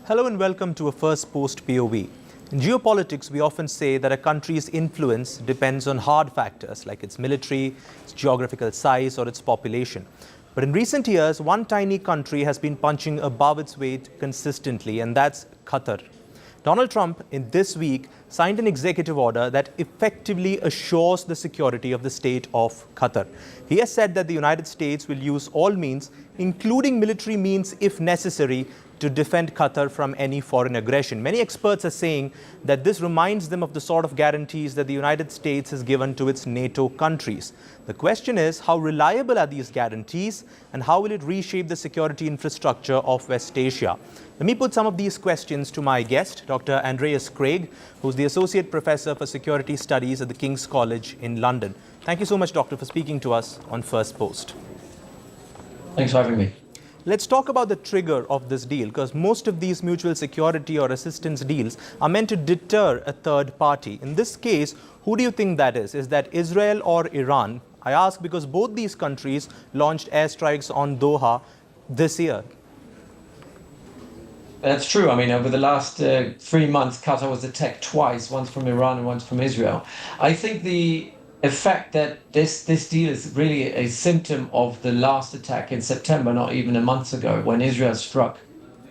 Hello and welcome to a First Post POV. In geopolitics, we often say that a country's influence depends on hard factors like its military, its geographical size, or its population. But in recent years, one tiny country has been punching above its weight consistently, and that's Qatar. Donald Trump, in this week, signed an executive order that effectively assures the security of the state of Qatar. He has said that the United States will use all means, including military means if necessary, to defend Qatar from any foreign aggression. Many experts are saying that this reminds them of the sort of guarantees that the United States has given to its NATO countries. The question is, how reliable are these guarantees and how will it reshape the security infrastructure of West Asia? Let me put some of these questions to my guest, Dr. Andreas Krieg, who's the Associate Professor for Security Studies at the King's College in London. Thank you so much, Doctor, for speaking to us on First Post. Thanks for having me. Let's talk about the trigger of this deal, because most of these mutual security or assistance deals are meant to deter a third party. In this case, who do you think that is? Is that Israel or Iran? I ask because both these countries launched airstrikes on Doha this year. That's true. I mean, over the last 3 months, Qatar was attacked twice, once from Iran and once from Israel. I think the effect that this deal is really a symptom of the last attack in September, not even a month ago, when Israel struck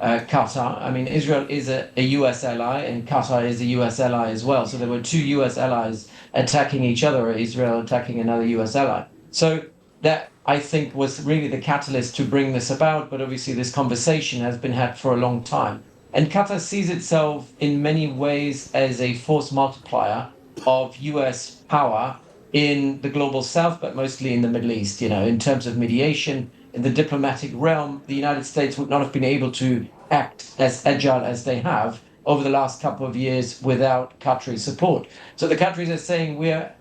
Qatar. I mean, Israel is a US ally and Qatar is a US ally as well. So there were two US allies attacking each other, or Israel attacking another US ally. So that, I think, was really the catalyst to bring this about. But obviously this conversation has been had for a long time. And Qatar sees itself in many ways as a force multiplier of US power in the global south, but mostly in the Middle East. You know, in terms of mediation, in the diplomatic realm, the United States would not have been able to act as agile as they have over the last couple of years without Qatari support. So the countries are saying, we're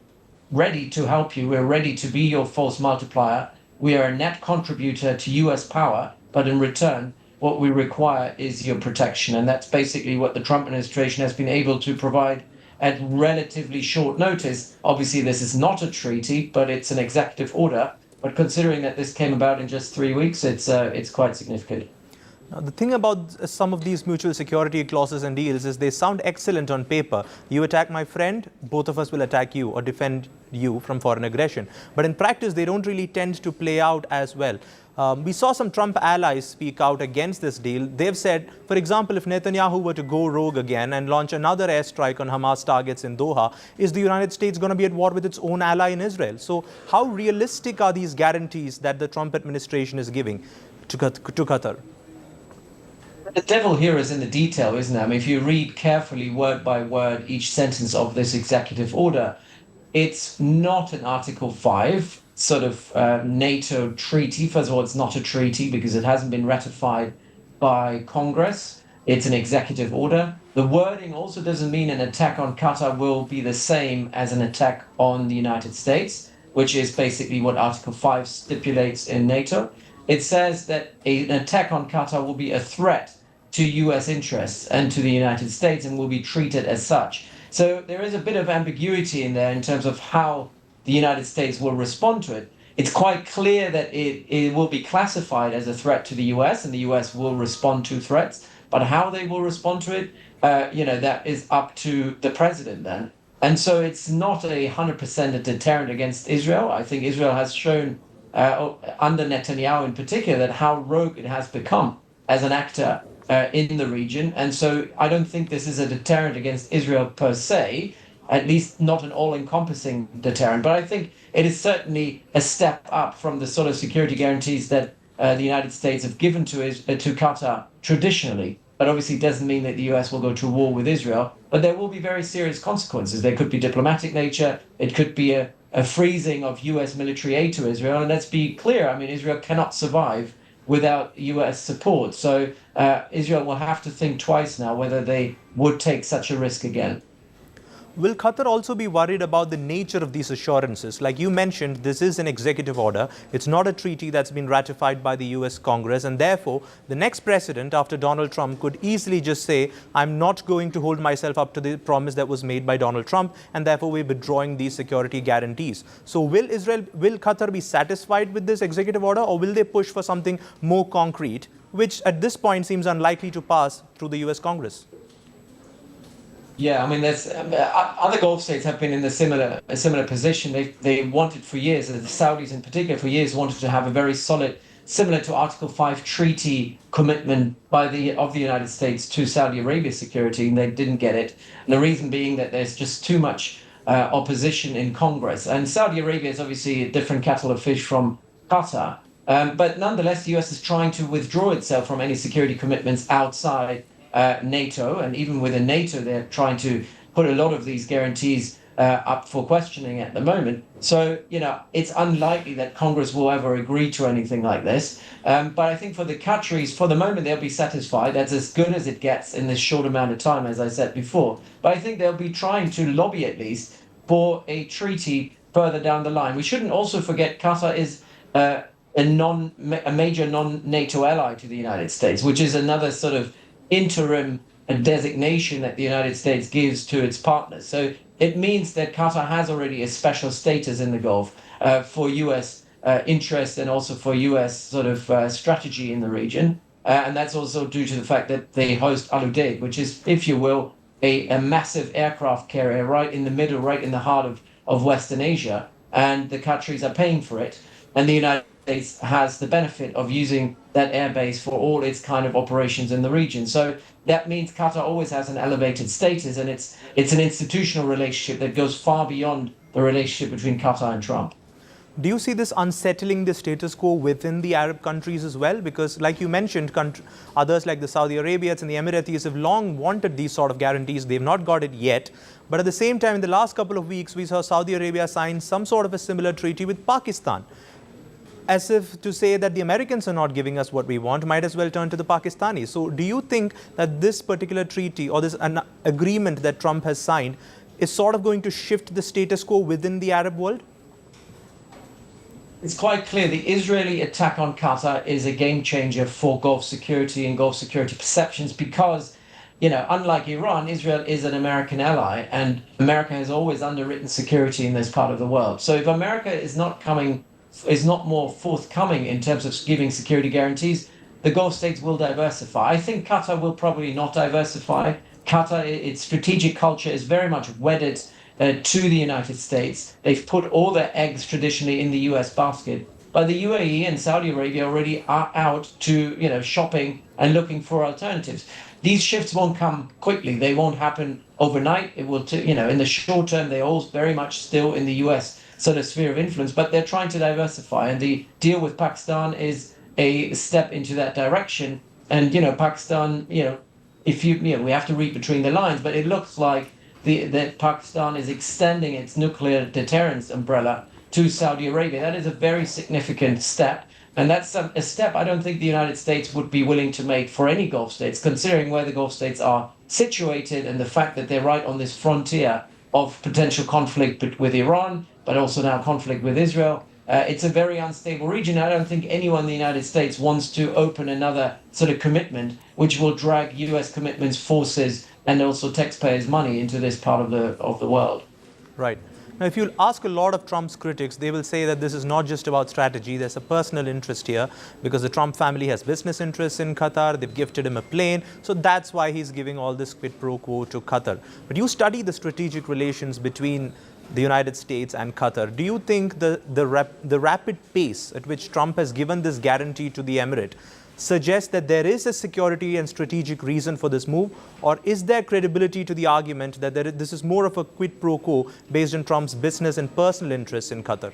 ready to help you. We're ready to be your force multiplier. We are a net contributor to US power, but in return, what we require is your protection. And that's basically what the Trump administration has been able to provide at relatively short notice. Obviously, this is not a treaty, but it's an executive order. But considering that this came about in just 3 weeks, it's quite significant. Now, the thing about some of these mutual security clauses and deals is they sound excellent on paper. You attack my friend, both of us will attack you or defend you from foreign aggression. But in practice, they don't really tend to play out as well. We saw some Trump allies speak out against this deal. They've said, for example, if Netanyahu were to go rogue again and launch another airstrike on Hamas targets in Doha, is the United States going to be at war with its own ally in Israel? So how realistic are these guarantees that the Trump administration is giving to Qatar? The devil here is in the detail, isn't it? I mean, if you read carefully, word by word, each sentence of this executive order, it's not an Article 5 sort of NATO treaty. First of all, it's not a treaty because it hasn't been ratified by Congress. It's an executive order. The wording also doesn't mean an attack on Qatar will be the same as an attack on the United States, which is basically what Article 5 stipulates in NATO. It says that an attack on Qatar will be a threat to US interests and to the United States and will be treated as such. So there is a bit of ambiguity in there in terms of how the United States will respond to it. It's quite clear that it will be classified as a threat to the US and the US will respond to threats, but how they will respond to it, that is up to the president then. And so it's not 100% a deterrent against Israel. I think Israel has shown under Netanyahu in particular that how rogue it has become as an actor in the region. And so I don't think this is a deterrent against Israel per se, at least not an all-encompassing deterrent. But I think it is certainly a step up from the sort of security guarantees that the United States have given to Qatar traditionally. But obviously it doesn't mean that the US will go to war with Israel. But there will be very serious consequences. There could be diplomatic nature. It could be a freezing of US military aid to Israel. And let's be clear, I mean, Israel cannot survive without US support. So Israel will have to think twice now whether they would take such a risk again. Will Qatar also be worried about the nature of these assurances? Like you mentioned, this is an executive order. It's not a treaty that's been ratified by the US Congress. And therefore, the next president after Donald Trump could easily just say, I'm not going to hold myself up to the promise that was made by Donald Trump. And therefore, we're withdrawing these security guarantees. So will Qatar be satisfied with this executive order, or will they push for something more concrete, which at this point seems unlikely to pass through the US Congress. Yeah, I mean, there's other Gulf states have been in a similar position. They wanted for years, the Saudis in particular, for years wanted to have a very solid, similar to Article 5 treaty commitment of the United States to Saudi Arabia's security, and they didn't get it. And the reason being that there's just too much opposition in Congress, and Saudi Arabia is obviously a different kettle of fish from Qatar. But nonetheless, the US is trying to withdraw itself from any security commitments outside NATO, and even within NATO, they're trying to put a lot of these guarantees up for questioning at the moment. So, it's unlikely that Congress will ever agree to anything like this. But I think for the Qataris, for the moment, they'll be satisfied. That's as good as it gets in this short amount of time, as I said before. But I think they'll be trying to lobby, at least, for a treaty further down the line. We shouldn't also forget Qatar is a major non-NATO ally to the United States, which is another sort of interim designation that the United States gives to its partners. So it means that Qatar has already a special status in the Gulf for US interest and also for US sort of strategy in the region. And that's also due to the fact that they host Al Udeid, which is, if you will, a massive aircraft carrier right in the middle, right in the heart of Western Asia. And the Qataris are paying for it. And the United States has the benefit of using that airbase for all its kind of operations in the region. So that means Qatar always has an elevated status, and it's an institutional relationship that goes far beyond the relationship between Qatar and Trump. Do you see this unsettling the status quo within the Arab countries as well? Because like you mentioned, others like the Saudi Arabians and the Emiratis have long wanted these sort of guarantees. They've not got it yet. But at the same time, in the last couple of weeks, we saw Saudi Arabia sign some sort of a similar treaty with Pakistan, as if to say that the Americans are not giving us what we want, might as well turn to the Pakistanis. So do you think that this particular treaty or this agreement that Trump has signed is sort of going to shift the status quo within the Arab world? It's quite clear the Israeli attack on Qatar is a game changer for Gulf security and Gulf security perceptions because, unlike Iran, Israel is an American ally, and America has always underwritten security in this part of the world. So if America is not more forthcoming in terms of giving security guarantees, the Gulf states will diversify. I think Qatar will probably not diversify. Qatar, its strategic culture is very much wedded to the United States. They've put all their eggs traditionally in the US basket. But the UAE and Saudi Arabia already are out to, shopping and looking for alternatives. These shifts won't come quickly. They won't happen overnight. It will, in the short term, they're all very much still in the US sort of sphere of influence, but they're trying to diversify. And the deal with Pakistan is a step into that direction. And, Pakistan, we have to read between the lines, but it looks like that Pakistan is extending its nuclear deterrence umbrella to Saudi Arabia. That is a very significant step. And that's a step I don't think the United States would be willing to make for any Gulf states, considering where the Gulf states are situated and the fact that they're right on this frontier of potential conflict with Iran, but also now conflict with Israel. It's a very unstable region. I don't think anyone in the United States wants to open another sort of commitment, which will drag US commitments, forces, and also taxpayers' money into this part of the world. Right. Now, if you ask a lot of Trump's critics, they will say that this is not just about strategy. There's a personal interest here because the Trump family has business interests in Qatar. They've gifted him a plane. So that's why he's giving all this quid pro quo to Qatar. But you study the strategic relations between the United States and Qatar. Do you think the rapid pace at which Trump has given this guarantee to the Emirate suggests that there is a security and strategic reason for this move? Or is there credibility to the argument that this is more of a quid pro quo based on Trump's business and personal interests in Qatar?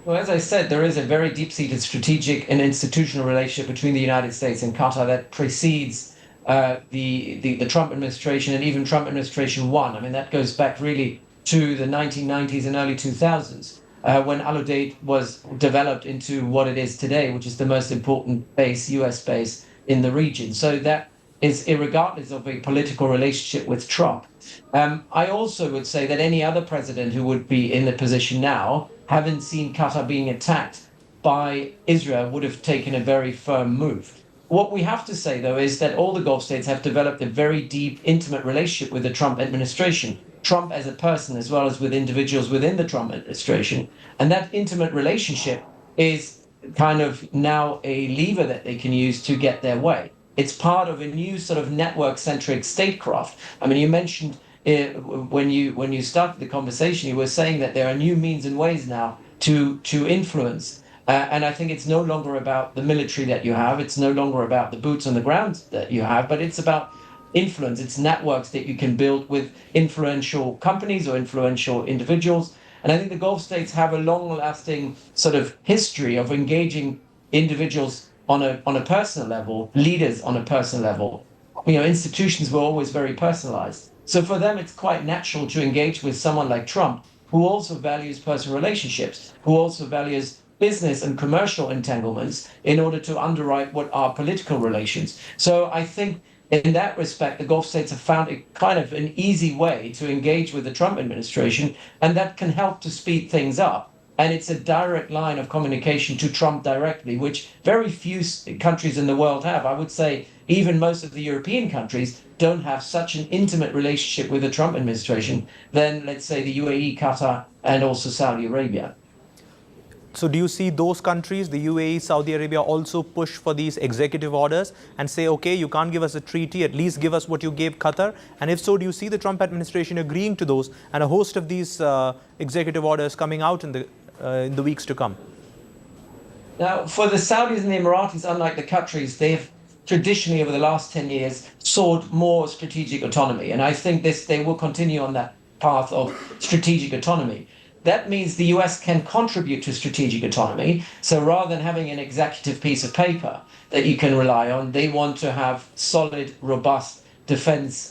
Well, as I said, there is a very deep-seated strategic and institutional relationship between the United States and Qatar that precedes the Trump administration and even Trump administration 1. I mean, that goes back really to the 1990s and early 2000s. When Al Udeid was developed into what it is today, which is the most important base, US base in the region. So that is irregardless of a political relationship with Trump. I also would say that any other president who would be in the position now, having seen Qatar being attacked by Israel, would have taken a very firm move. What we have to say, though, is that all the Gulf states have developed a very deep, intimate relationship with the Trump administration. Trump as a person, as well as with individuals within the Trump administration. And that intimate relationship is kind of now a lever that they can use to get their way. It's part of a new sort of network-centric statecraft. I mean, you mentioned when you started the conversation, you were saying that there are new means and ways now to influence. And I think it's no longer about the military that you have. It's no longer about the boots on the ground that you have, but it's about influence. It's networks that you can build with influential companies or influential individuals. And I think the Gulf states have a long-lasting sort of history of engaging individuals on a personal level, leaders on a personal level. Institutions were always very personalized. So for them, it's quite natural to engage with someone like Trump, who also values personal relationships, who also values business and commercial entanglements in order to underwrite what are political relations. So I think in that respect, the Gulf states have found a kind of an easy way to engage with the Trump administration, and that can help to speed things up. And it's a direct line of communication to Trump directly, which very few countries in the world have. I would say even most of the European countries don't have such an intimate relationship with the Trump administration than, let's say, the UAE, Qatar, and also Saudi Arabia. So do you see those countries, the UAE, Saudi Arabia, also push for these executive orders and say, okay, you can't give us a treaty, at least give us what you gave Qatar? And if so, do you see the Trump administration agreeing to those and a host of these executive orders coming out in the weeks to come? Now, for the Saudis and the Emiratis, unlike the Qataris, they've traditionally over the last 10 years sought more strategic autonomy. And I think they will continue on that path of strategic autonomy. That means the US can contribute to strategic autonomy. So rather than having an executive piece of paper that you can rely on, they want to have solid, robust defense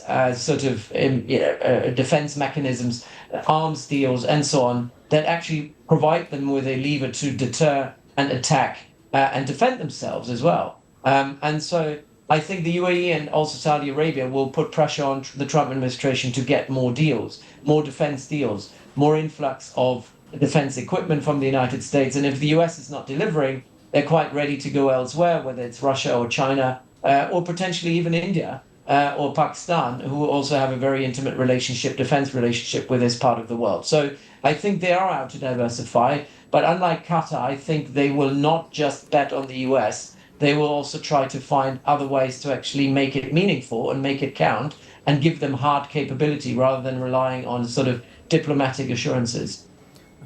defense mechanisms, arms deals, and so on, that actually provide them with a lever to deter and attack and defend themselves as well. And so I think the UAE and also Saudi Arabia will put pressure on the Trump administration to get more deals, more defense deals, more influx of defense equipment from the United States. And if the US is not delivering, they're quite ready to go elsewhere, whether it's Russia or China, or potentially even India or Pakistan, who also have a very intimate relationship, defense relationship with this part of the world. So I think they are out to diversify. But unlike Qatar, I think they will not just bet on the US. They will also try to find other ways to actually make it meaningful and make it count and give them hard capability rather than relying on sort of diplomatic assurances.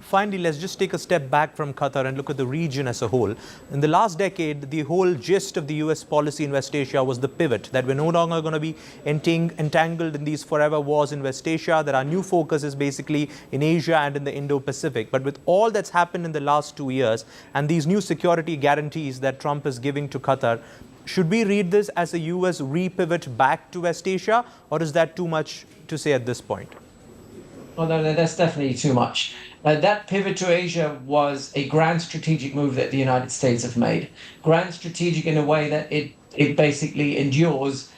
Finally, let's just take a step back from Qatar and look at the region as a whole. In the last decade, the whole gist of the US policy in West Asia was the pivot, that we're no longer going to be entangled in these forever wars in West Asia, that our new focus is basically in Asia and in the Indo-Pacific. But with all that's happened in the last 2 years and these new security guarantees that Trump is giving to Qatar, should we read this as a US repivot back to West Asia, or is that too much to say at this point? Well, no, that's definitely too much. That pivot to Asia was a grand strategic move that the United States have made. Grand strategic in a way that it basically endures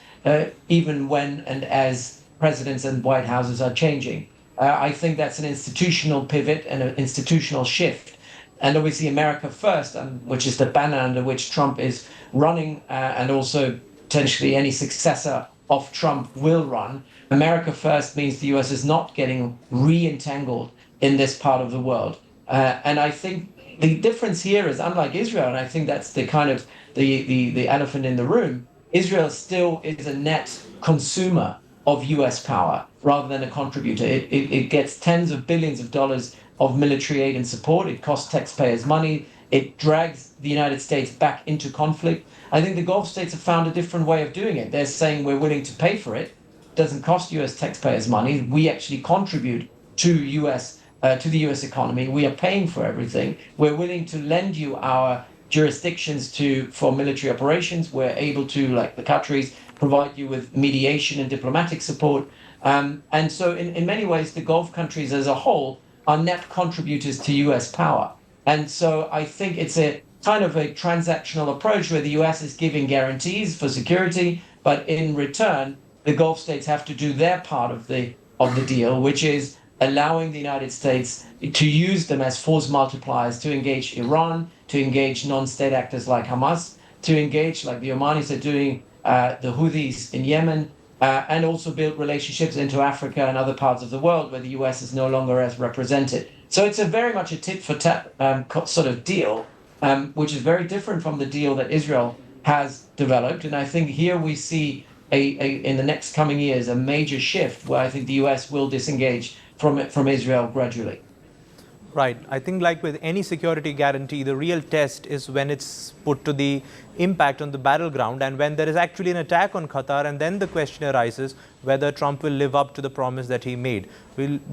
even when and as presidents and White Houses are changing. I think that's an institutional pivot and an institutional shift. And obviously America First, which is the banner under which Trump is running, and also potentially any successor of Trump will run. America First means the US is not getting re-entangled in this part of the world. And I think the difference here is, unlike Israel, and I think that's the kind of the elephant in the room, Israel still is a net consumer of US power rather than a contributor. It gets tens of billions of dollars of military aid and support. It costs taxpayers money. It drags the United States back into conflict. I think the Gulf states have found a different way of doing it. They're saying we're willing to pay for it. It doesn't cost US taxpayers money. We actually contribute to the US economy. We are paying for everything. We're willing to lend you our jurisdictions for military operations. We're able to, like the Qataris, provide you with mediation and diplomatic support. And so in many ways, the Gulf countries as a whole are net contributors to US power. And so I think it's a kind of a transactional approach where the US is giving guarantees for security, but in return, the Gulf states have to do their part of the deal, which is allowing the United States to use them as force multipliers to engage Iran, to engage non-state actors like Hamas, to engage, like the Omanis are doing, the Houthis in Yemen, and also build relationships into Africa and other parts of the world where the US is no longer as represented. So it's very much a tit-for-tat sort of deal. which is very different from the deal that Israel has developed. And I think here we see in the next coming years a major shift where I think the US will disengage from Israel gradually. Right. I think like with any security guarantee, the real test is when it's put to the impact on the battleground and when there is actually an attack on Qatar, and then the question arises whether Trump will live up to the promise that he made.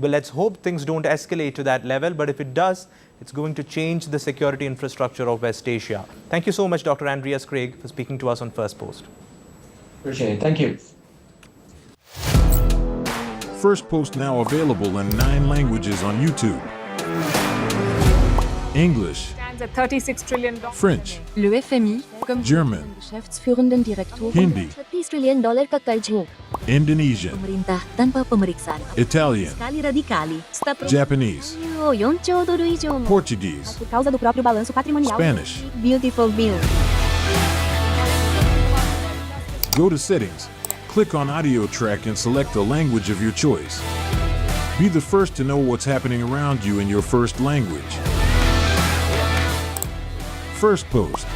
Let's hope things don't escalate to that level, but if it does, it's going to change the security infrastructure of West Asia. Thank you so much, Dr. Andreas Krieg, for speaking to us on First Post. Appreciate it. Thank you. First Post now available in 9 languages on YouTube. English, Stands at $36 trillion. French, Le FMI, comme German, Geschäftsführenden Direktor, Hindi, $30 trillion ka karj mo. Indonesian, Pemerintah tanpa pemeriksaan. Italian, Sekali radikali. Stop. Japanese, $4 trilhão. Portuguese, Por causa do próprio balanço patrimonial. Spanish. Beautiful bill. Go to Settings, click on Audio Track and select a language of your choice. Be the first to know what's happening around you in your first language. First Post.